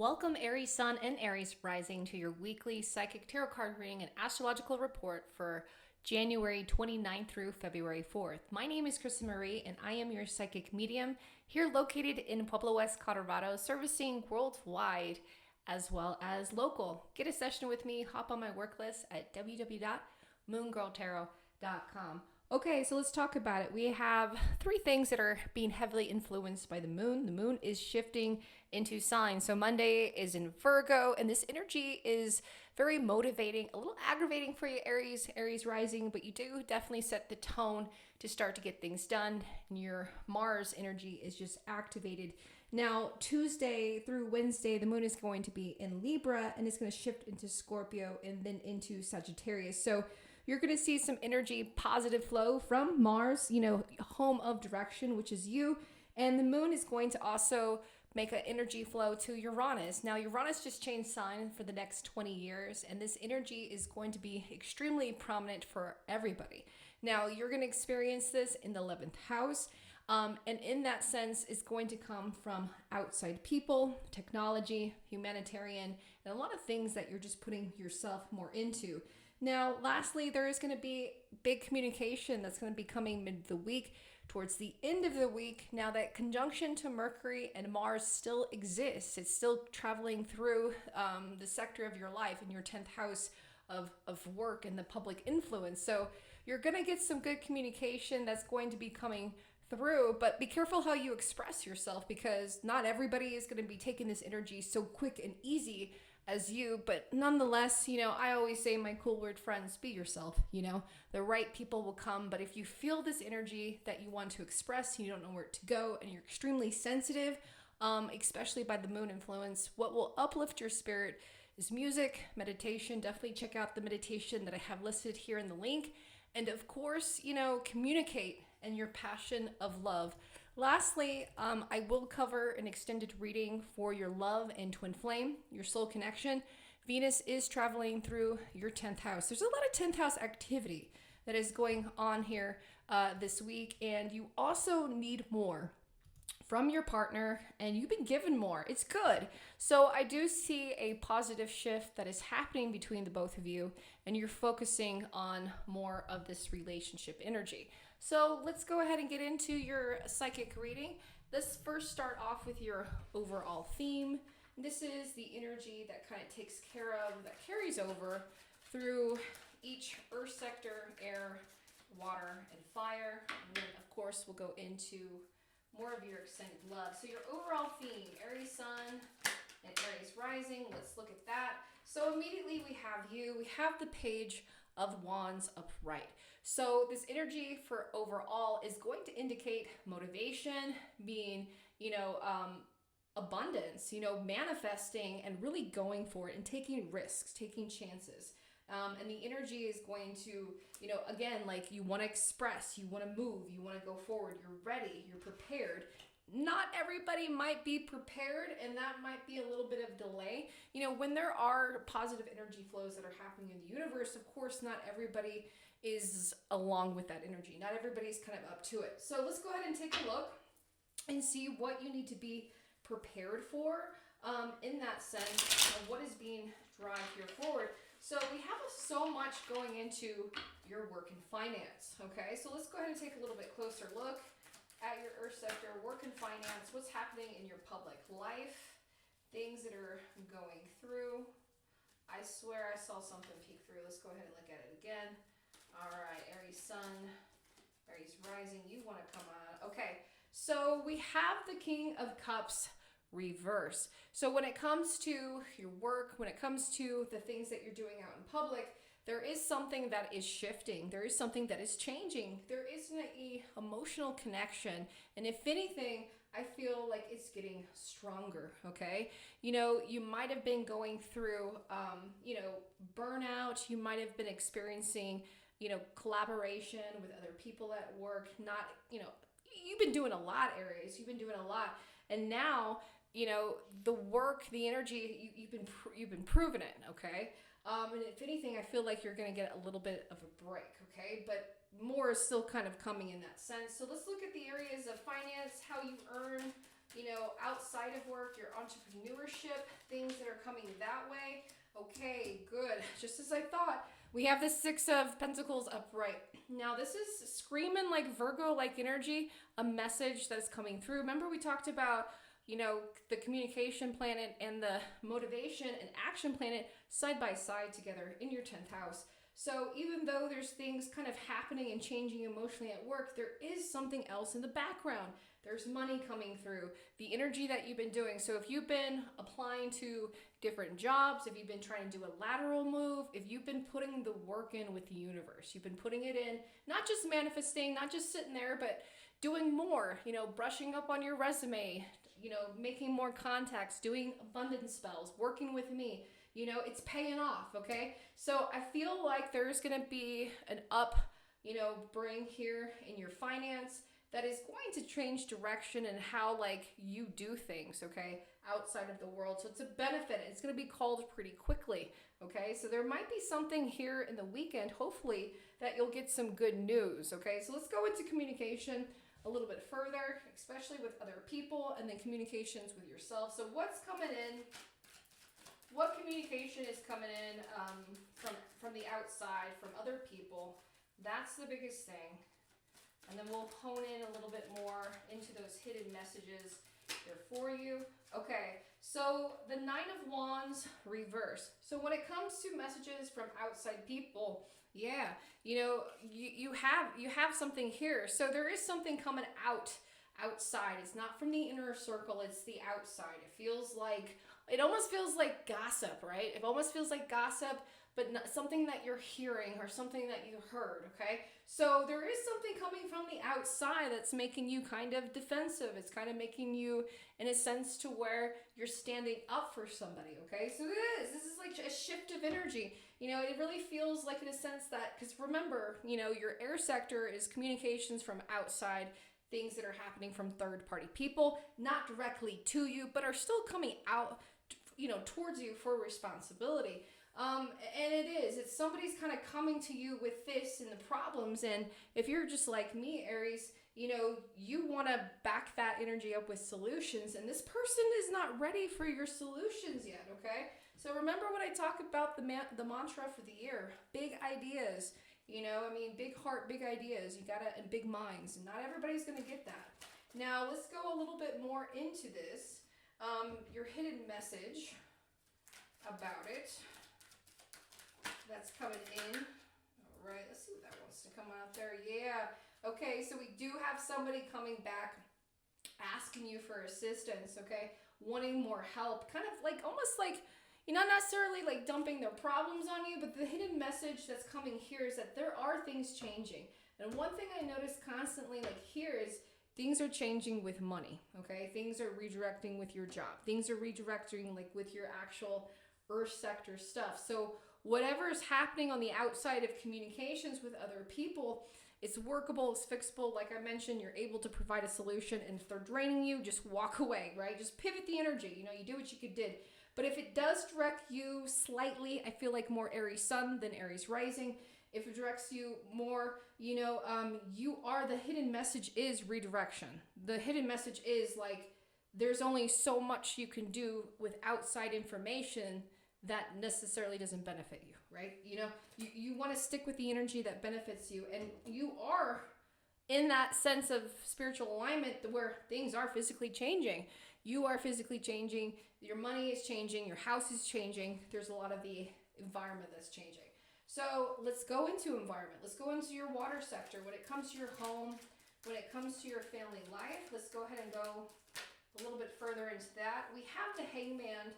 Welcome, Aries Sun and Aries Rising, to your weekly psychic tarot card reading and astrological report for January 29th through February 4th. My name is Kristen Marie, and I am your psychic medium here located in Pueblo West, Colorado, servicing worldwide as well as local. Get a session with me, hop on my work list at www.moongirltarot.com. Okay, so let's talk about it. We have three things that are being heavily influenced by the moon. The moon is shifting into signs. So Monday is in Virgo, and this energy is very motivating, a little aggravating for you, Aries rising, but you do definitely set the tone to start to get things done. And your Mars energy is just activated. Now, Tuesday through Wednesday, the moon is going to be in Libra, and it's going to shift into Scorpio and then into Sagittarius. So you're going to see some energy, positive flow from Mars, home of direction, which is you. And the moon is going to also make an energy flow to Uranus. Now, Uranus just changed sign for the next 20 years, and this energy is going to be extremely prominent for everybody. Now, you're going to experience this in the 11th house. And in that sense, it's going to come from outside people, technology, humanitarian, and a lot of things that you're just putting yourself more into. Now, lastly, there is going to be big communication that's going to be coming mid the week, towards the end of the week. Now, that conjunction to Mercury and Mars still exists. It's still traveling through the sector of your life in your 10th house of work and the public influence. So you're going to get some good communication that's going to be coming through, but be careful how you express yourself, because not everybody is going to be taking this energy so quick and easy as you, but nonetheless, I always say, my cool word friends, be yourself. The right people will come, but if you feel this energy that you want to express, you don't know where to go, and you're extremely sensitive, especially by the moon influence, what will uplift your spirit is music, meditation. Definitely check out the meditation that I have listed here in the link. And of course, communicate and your passion of love. Lastly, I will cover an extended reading for your love and twin flame, your soul connection. Venus is traveling through your 10th house. There's a lot of 10th house activity that is going on here this week, and you also need more from your partner, and you've been given more. It's good. So I do see a positive shift that is happening between the both of you, and you're focusing on more of this relationship energy. So let's go ahead and get into your psychic reading. Let's first start off with your overall theme. This is the energy that kind of takes care of, that carries over through each earth sector, air, water, and fire. And then, of course, we'll go into more of your extended love. So your overall theme, Aries Sun and Aries Rising. Let's look at that. So immediately we have you. We have the Page of Wands upright. So this energy for overall is going to indicate motivation, being, abundance, manifesting and really going for it and taking risks, taking chances. And the energy is going to, again, like you want to express, you want to move, you want to go forward, you're ready, you're prepared. Not everybody might be prepared, and that might be a little bit of delay. When there are positive energy flows that are happening in the universe, of course, not everybody is along with that energy. Not everybody's kind of up to it. So let's go ahead and take a look and see what you need to be prepared for in that sense of what is being drawn here forward. So we have so much going into your work and finance, okay? So let's go ahead and take a little bit closer look at your earth sector, work and finance, what's happening in your public life, things that are going through. I swear I saw something peek through. Let's go ahead and look at it again. All right, Aries Sun, Aries Rising, you want to come on. Okay, so we have the King of Cups reverse. So when it comes to your work, when it comes to the things that you're doing out in public, there is something that is shifting. There is something that is changing. There is an emotional connection. And if anything, I feel like it's getting stronger, okay? You might have been going through, burnout. You might have been experiencing, collaboration with other people at work. Not, you've been doing a lot, Aries. You've been doing a lot. And now, the work, the energy, you've been proving it, okay? And if anything, I feel like you're going to get a little bit of a break, okay? But more is still kind of coming in that sense. So let's look at the areas of finance, how you earn, outside of work, your entrepreneurship, things that are coming that way. Okay, good. Just as I thought. We have the Six of Pentacles upright. Now, this is screaming like Virgo-like energy, a message that's coming through. Remember we talked about, the communication planet and the motivation and action planet side by side together in your 10th house. So even though there's things kind of happening and changing emotionally at work, there is something else in the background. There's money coming through, the energy that you've been doing. So if you've been applying to different jobs, if you've been trying to do a lateral move, if you've been putting the work in with the universe, you've been putting it in, not just manifesting, not just sitting there, but doing more, brushing up on your resume, making more contacts, doing abundance spells, working with me, it's paying off, okay? So I feel like there's going to be an bring here in your finance that is going to change direction and how you do things, okay, outside of the world. So it's a benefit. It's going to be called pretty quickly, okay? So there might be something here in the weekend, hopefully, that you'll get some good news, okay? So let's go into communication a little bit further, especially with other people, and then communications with yourself. So what's coming in? What communication is coming in from the outside, from other people? That's the biggest thing. And then we'll hone in a little bit more into those hidden messages there for you. Okay, so the Nine of Wands reverse. So when it comes to messages from outside people, yeah, you have something here. So there is something coming outside. It's not from the inner circle, it's the outside. It almost feels like gossip, right? It almost feels like gossip, but not something that you're hearing or something that you heard, okay? So there is something coming from the outside that's making you kind of defensive. It's kind of making you, in a sense, to where you're standing up for somebody, okay? So this is like a shift of energy. It really feels like, in a sense, that, because remember, your air sector is communications from outside, things that are happening from third-party people, not directly to you, but are still coming out, towards you for responsibility. And it's somebody's kind of coming to you with this and the problems. And if you're just like me, Aries, you want to back that energy up with solutions. And this person is not ready for your solutions yet, okay? So remember when I talk about the mantra for the year, big ideas, big heart, big ideas, and big minds. And not everybody's going to get that. Now, let's go a little bit more into this. Your hidden message about it. That's coming in. All right, let's see what that wants to come out there. Yeah. Okay, so we do have somebody coming back asking you for assistance, okay? Wanting more help. Kind of almost like, not necessarily like dumping their problems on you, but the hidden message that's coming here is that there are things changing. And one thing I notice constantly here is things are changing with money, okay? Things are redirecting with your job. Things are redirecting with your actual earth sector stuff. So whatever is happening on the outside of communications with other people, it's workable, it's fixable. Like I mentioned, you're able to provide a solution, and if they're draining you, just walk away, right? Just pivot the energy. You do what you did. But if it does direct you slightly, I feel like more Aries Sun than Aries Rising. If it directs you more, the hidden message is redirection. The hidden message is there's only so much you can do with outside information that necessarily doesn't benefit you, right? You want to stick with the energy that benefits you, and you are in that sense of spiritual alignment where things are physically changing. You are physically changing, your money is changing, your house is changing. There's a lot of the environment that's changing. So let's go into environment. Let's go into your water sector. When it comes to your home, when it comes to your family life, let's go ahead and go a little bit further into that. We have the Hangman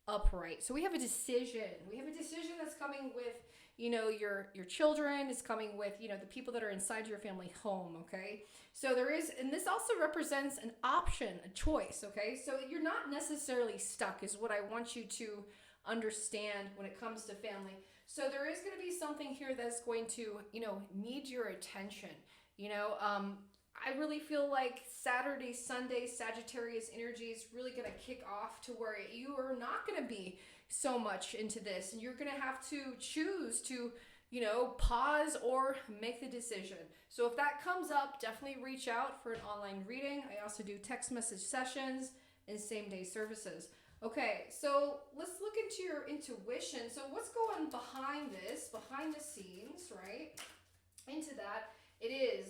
upright. So we have a decision. We have a decision that's coming with, your children. It's coming with, the people that are inside your family home, okay? So there is, and this also represents an option, a choice, okay? So you're not necessarily stuck is what I want you to understand when it comes to family. So there is going to be something here that's going to, need your attention. I really feel like Saturday, Sunday, Sagittarius energy is really going to kick off to where you are not going to be so much into this, and you're going to have to choose to, pause or make the decision. So if that comes up, definitely reach out for an online reading. I also do text message sessions and same day services. Okay, so let's look into your intuition. So what's going behind this, behind the scenes, right? Into that,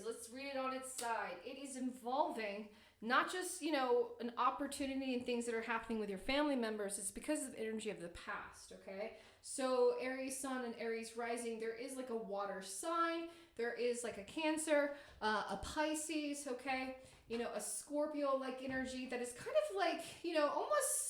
let's read it on its side. It is involving not just, an opportunity and things that are happening with your family members. It's because of the energy of the past, okay? So Aries sun and Aries rising, there is like a water sign. There is like a Cancer, a Pisces, okay? A Scorpio-like energy that is kind of like, almost,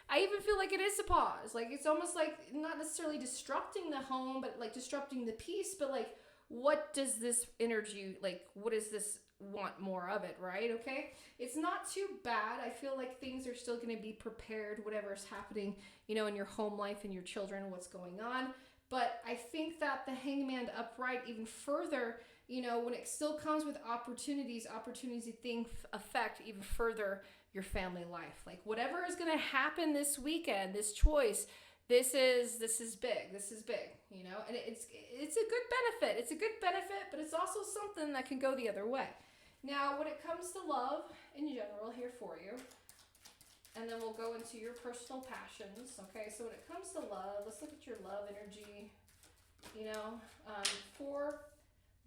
I even feel like it is a pause. Like, it's almost like not necessarily disrupting the home, but like disrupting the peace. But like, what does this energy, what does this want more of it, right? Okay. It's not too bad. I feel like things are still going to be prepared, whatever's happening, in your home life and your children, what's going on. But I think that the Hangman upright even further, when it still comes with opportunities think affect even further your family life. Like, whatever is going to happen this weekend, this choice, this is big. This is big, and it's a good benefit. It's a good benefit, but it's also something that can go the other way. Now, when it comes to love in general here for you, and then we'll go into your personal passions. Okay, so when it comes to love, let's look at your love energy. For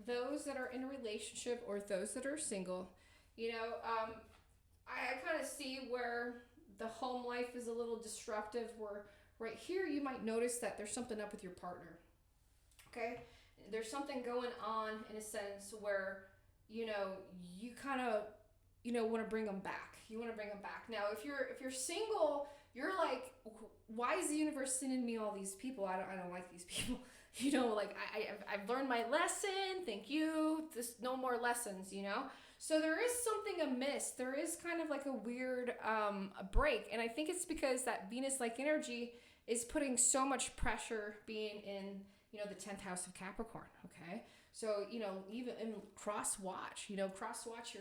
those that are in a relationship or those that are single, I kind of see where the home life is a little disruptive, where right here you might notice that there's something up with your partner. Okay, there's something going on in a sense where you kind of want to bring them back. You want to bring them back. Now, if you're single, you're like, why is the universe sending me all these people? I don't like these people. I've learned my lesson. Thank you. No more lessons. So there is something amiss. There is kind of like a weird a break, and I think it's because that Venus-like energy is putting so much pressure being in the 10th house of Capricorn. Okay. So, even in cross watch your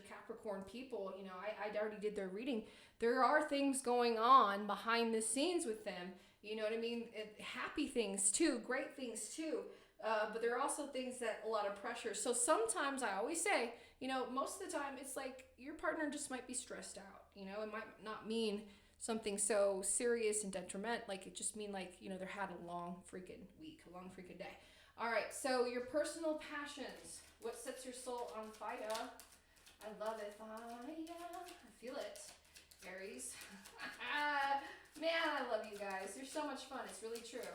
Capricorn people, I already did their reading. There are things going on behind the scenes with them, you know what I mean? Happy things too, great things too. But there are also things that a lot of pressure. So sometimes I always say, most of the time it's like your partner just might be stressed out, it might not mean something so serious and detriment. Like, it just mean like, they had a long freaking week, a long freaking day. All right, so your personal passions. What sets your soul on fire? I love it. Fire. I feel it. Aries. Man, I love you guys. You're so much fun. It's really true.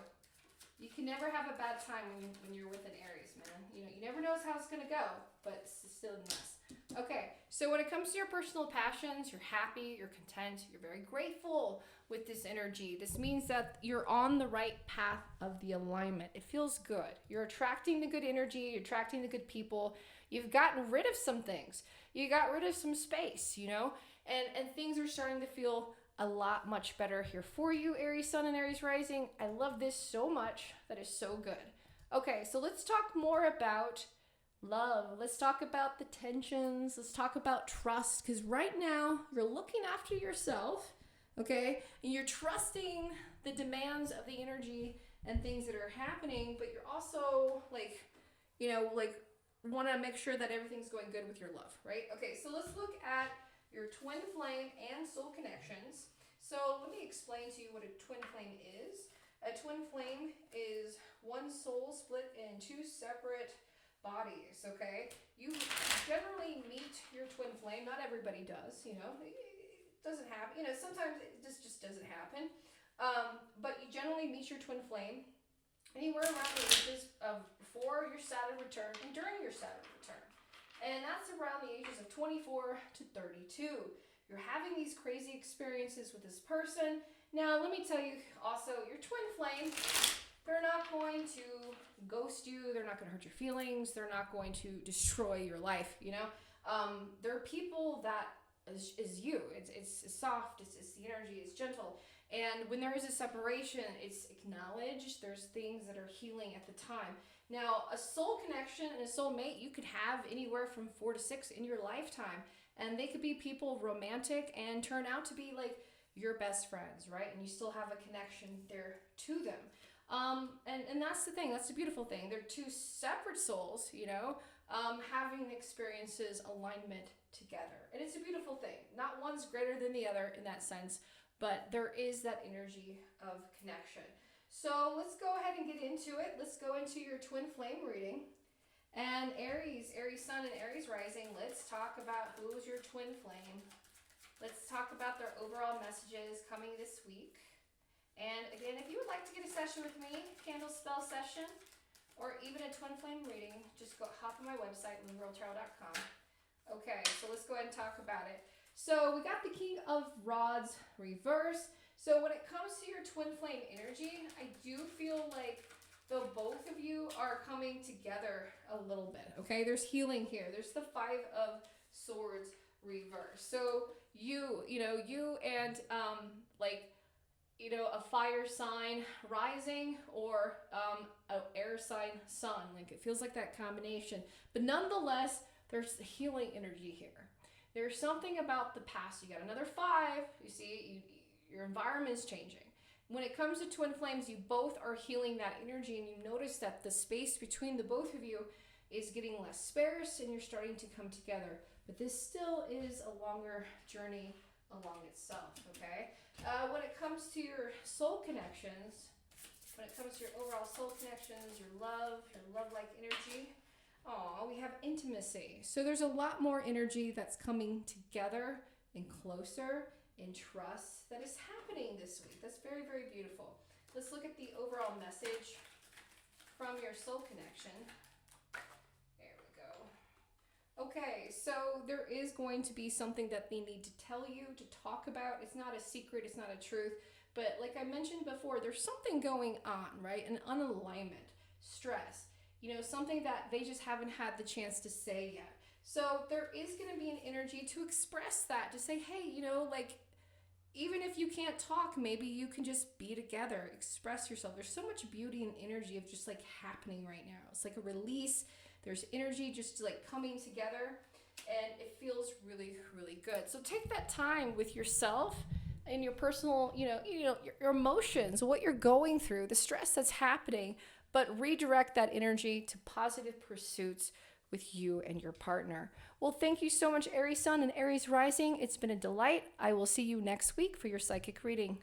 You can never have a bad time when you're with an Aries, man. You never know how it's going to go, but it's still nice. Okay, so when it comes to your personal passions, you're happy, you're content, you're very grateful with this energy. This means that you're on the right path of the alignment. It feels good. You're attracting the good energy, you're attracting the good people. You've gotten rid of some things. You got rid of some space, and things are starting to feel a lot much better here for you, Aries sun and Aries rising. I love this so much. That is so good. Okay, so let's talk more about love. Let's talk about the tensions. Let's talk about trust, because right now you're looking after yourself, okay? And you're trusting the demands of the energy and things that are happening, but you're also want to make sure that everything's going good with your love, right? Okay, so let's look at your twin flame and soul connections. So let me explain to you what a twin flame is. A twin flame is one soul split in two separate bodies, okay? You generally meet your twin flame. Not everybody does, it doesn't happen. Sometimes it just doesn't happen. But you generally meet your twin flame anywhere around the ages of before your Saturn return and during your Saturn return. And that's around the ages of 24 to 32. You're having these crazy experiences with this person. Now, let me tell you also, your twin flame, they're not going to ghost you. They're not going to hurt your feelings. They're not going to destroy your life, They're people that is you. It's soft. It's the energy. It's gentle. And when there is a separation, it's acknowledged. There's things that are healing at the time. Now, a soul connection and a soulmate, you could have anywhere from 4 to 6 in your lifetime. And they could be people romantic and turn out to be like your best friends, right? And you still have a connection there to them. And that's the thing. That's the beautiful thing. They're two separate souls, having experiences alignment together, and it's a beautiful thing. Not one's greater than the other in that sense, but there is that energy of connection. So let's go ahead and get into it. Let's go into your twin flame reading. And Aries Sun and Aries Rising, let's talk about who's your twin flame. Let's talk about their overall messages coming this week. And again, if you would like to get a session with me, candle spell session, or even a twin flame reading, just hop on my website, moonworldtarot.com. Okay, so let's go ahead and talk about it. So we got the King of Rods reverse. So when it comes to your twin flame energy, I do feel like the both of you are coming together a little bit, okay? There's healing here. There's the Five of Swords reverse. So you and a fire sign rising or an air sign sun. Like it feels like that combination. But nonetheless, there's healing energy here. There's something about the past. You got another 5. You see, your environment's changing. When it comes to twin flames, you both are healing that energy, and you notice that the space between the both of you is getting less sparse, and you're starting to come together. But this still is a longer journey along itself, okay? When it comes to your soul connections, when it comes to your overall soul connections, your love-like energy, we have intimacy. So there's a lot more energy that's coming together and closer in trust that is happening this week. That's very, very beautiful. Let's look at the overall message from your soul connection. There we go. Okay, so there is going to be something that they need to tell you, to talk about. It's not a secret, it's not a truth, but like I mentioned before, there's something going on, right? An unalignment, stress, something that they just haven't had the chance to say yet. So there is going to be an energy to express that, to say, hey, even if you can't talk, maybe you can just be together, express yourself. There's so much beauty and energy of just happening right now. It's like a release. There's energy just coming together, and it feels really, really good. So take that time with yourself and your personal, your emotions, what you're going through, the stress that's happening, but redirect that energy to positive pursuits with you and your partner. Well, thank you so much, Aries Sun and Aries Rising. It's been a delight. I will see you next week for your psychic reading.